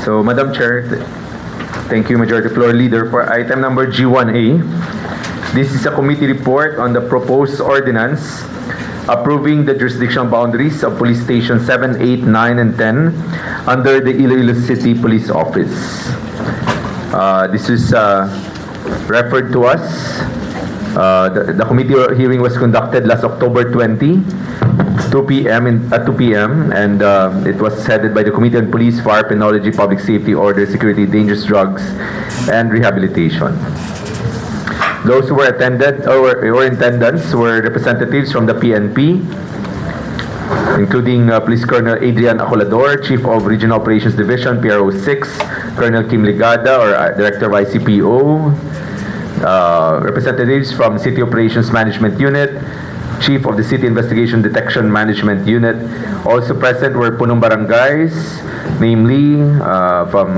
So, Madam Chair, thank you, Majority Floor Leader. For item number G1A, this is a committee report on the proposed ordinance approving the jurisdictional boundaries of Police Station 7, 8, 9, and 10 under the Iloilo City Police Office. This is referred to us. The committee hearing was conducted last October 20, 2 p.m. and it was headed by the Committee on Police, Fire, Penology, Public Safety, Order, Security, Dangerous Drugs, and Rehabilitation. Those who were attended or were in attendance were representatives from the PNP, including Police Colonel Adrian Acolador, Chief of Regional Operations Division, PRO 6, Colonel Kim Ligada, or Director of ICPO, representatives from City Operations Management Unit, Chief of the City Investigation Detection Management Unit. Also present were punong barangays, namely from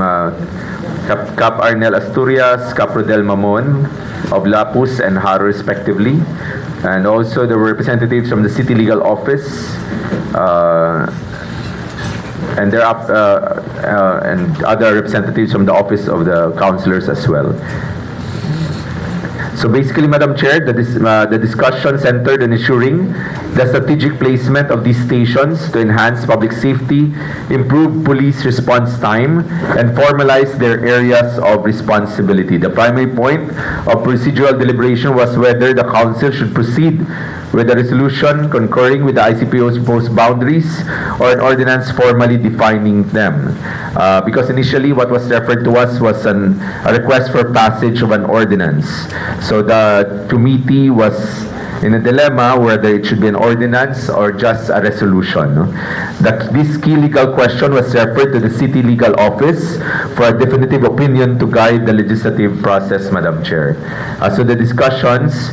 Cap Arnel Asturias, Cap Rodel Mamon of Lapus and Haro respectively. And also there were representatives from the City Legal Office and other representatives from the Office of the Councilors as well. So basically, Madam Chair, the discussion centered on ensuring the strategic placement of these stations to enhance public safety, improve police response time, and formalize their areas of responsibility. The primary point of procedural deliberation was whether the Council should proceed with a resolution concurring with the ICPO's proposed boundaries or an ordinance formally defining them. Because initially what was referred to us was a request for passage of an ordinance. So the committee was in a dilemma whether it should be an ordinance or just a resolution. This key legal question was referred to the City Legal Office for a definitive opinion to guide the legislative process, Madam Chair. So the discussions,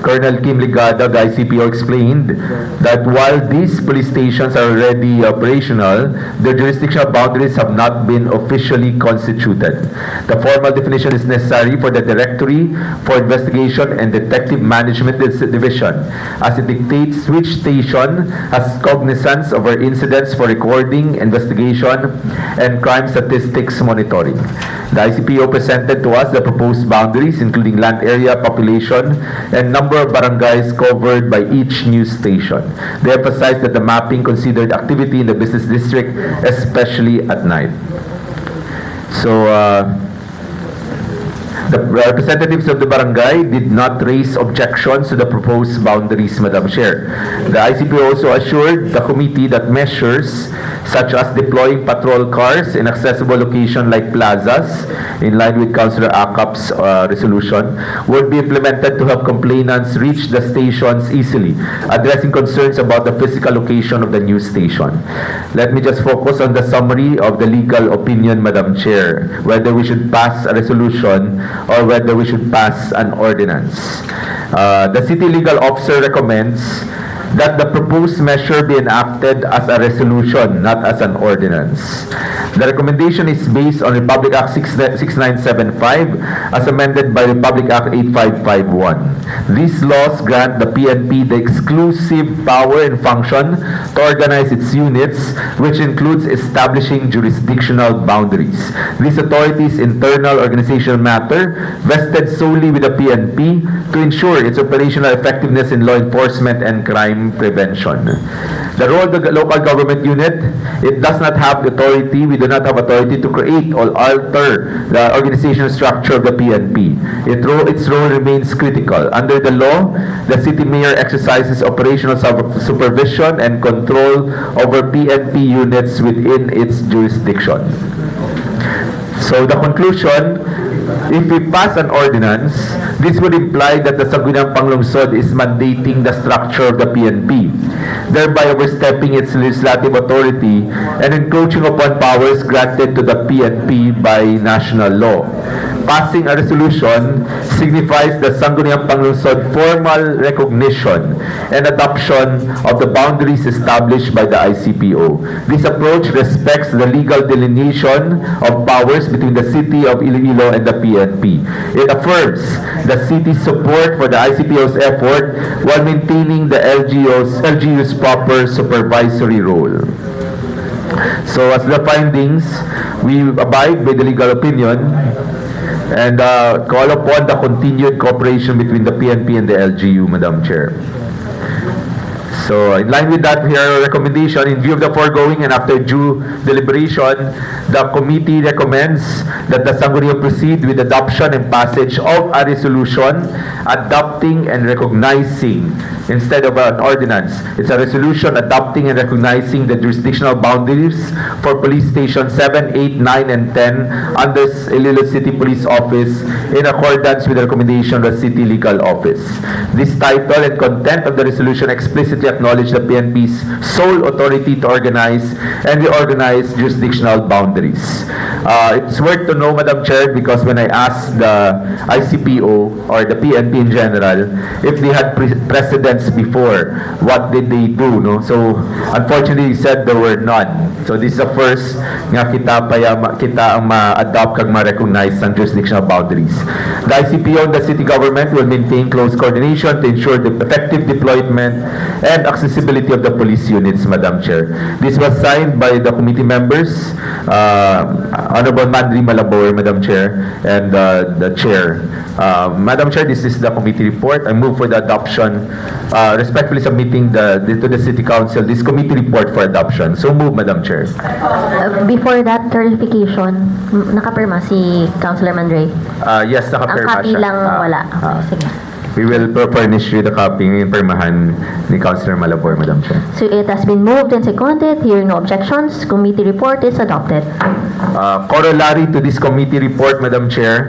Colonel Kim Ligada, the ICPO, explained that while these police stations are already operational, their jurisdictional boundaries have not been officially constituted. The formal definition is necessary for the Directory for Investigation and Detective Management Division, as it dictates which station has cognizance over incidents for recording, investigation, and crime statistics monitoring. The ICPO presented to us the proposed boundaries, including land area, population, and number of barangays covered by each new station. They emphasized that the mapping considered activity in the business district, especially at night. So, the representatives of the barangay did not raise objections to the proposed boundaries, Madam Chair. The ICPO also assured the committee that measures such as deploying patrol cars in accessible locations like plazas, in line with Councilor Akap's resolution, would be implemented to help complainants reach the stations easily, addressing concerns about the physical location of the new station. Let me just focus on the summary of the legal opinion, Madam Chair, whether we should pass a resolution or whether we should pass an ordinance. The City Legal Officer recommends that the proposed measure be enacted as a resolution, not as an ordinance. The recommendation is based on Republic Act 6975 as amended by Republic Act 8551. These laws grant the PNP the exclusive power and function to organize its units, which includes establishing jurisdictional boundaries. This authority is internal organizational matter vested solely with the PNP to ensure its operational effectiveness in law enforcement and crime prevention. The role of the local government unit, it does not have the authority, we do not have authority to create or alter the organizational structure of the PNP. Its role remains critical. Under the law, the city mayor exercises operational supervision and control over PNP units within its jurisdiction. So the conclusion, if we pass an ordinance, this would imply that the Sangguniang Panglungsod is mandating the structure of the PNP, thereby overstepping its legislative authority and encroaching upon powers granted to the PNP by national law. Passing a resolution signifies the Sangguniang Panglungsod formal recognition and adoption of the boundaries established by the ICPO. This approach respects the legal delineation of powers between the City of Iloilo and the PNP. It affirms the city's support for the ICPO's effort while maintaining the LGU's proper supervisory role. So as the findings, we abide by the legal opinion and call upon the continued cooperation between the PNP and the LGU, Madam Chair. So, in line with that, here our recommendation, in view of the foregoing and after due deliberation, the committee recommends that the Sangguniang proceed with adoption and passage of a resolution adopting and recognizing, instead of an ordinance, it's a resolution adopting and recognizing the jurisdictional boundaries for Police Station 7, 8, 9, and 10 under Iloilo City Police Office in accordance with the recommendation of the City Legal Office. This title and content of the resolution explicitly acknowledge the PNP's sole authority to organize and reorganize jurisdictional boundaries. It's worth to know, Madam Chair, because when I asked the ICPO or the PNP in general if they had precedents before, what did they do? No? So, unfortunately, he said there were none. So, this is the first nga kita ang ma-adopt kag ma-recognize ang jurisdictional boundaries. The ICPO and the city government will maintain close coordination to ensure the effective deployment and accessibility of the police units, Madam Chair. This was signed by the committee members, Honorable Mandri Malabor, Madam Chair, and the Chair. Madam Chair, this is the committee report. I move for the adoption, respectfully submitting to the City Council this committee report for adoption. So move, Madam Chair. Before that clarification, nakapirma si Councilor Mandrey. Yes, Ang nakapirma copy siya. lang wala. Okay, sige. We will furnish you the copy ng pirmahan ni Councilor Malabor, Madam Chair. So it has been moved and seconded. Hearing no objections, committee report is adopted. Corollary to this committee report, Madam Chair,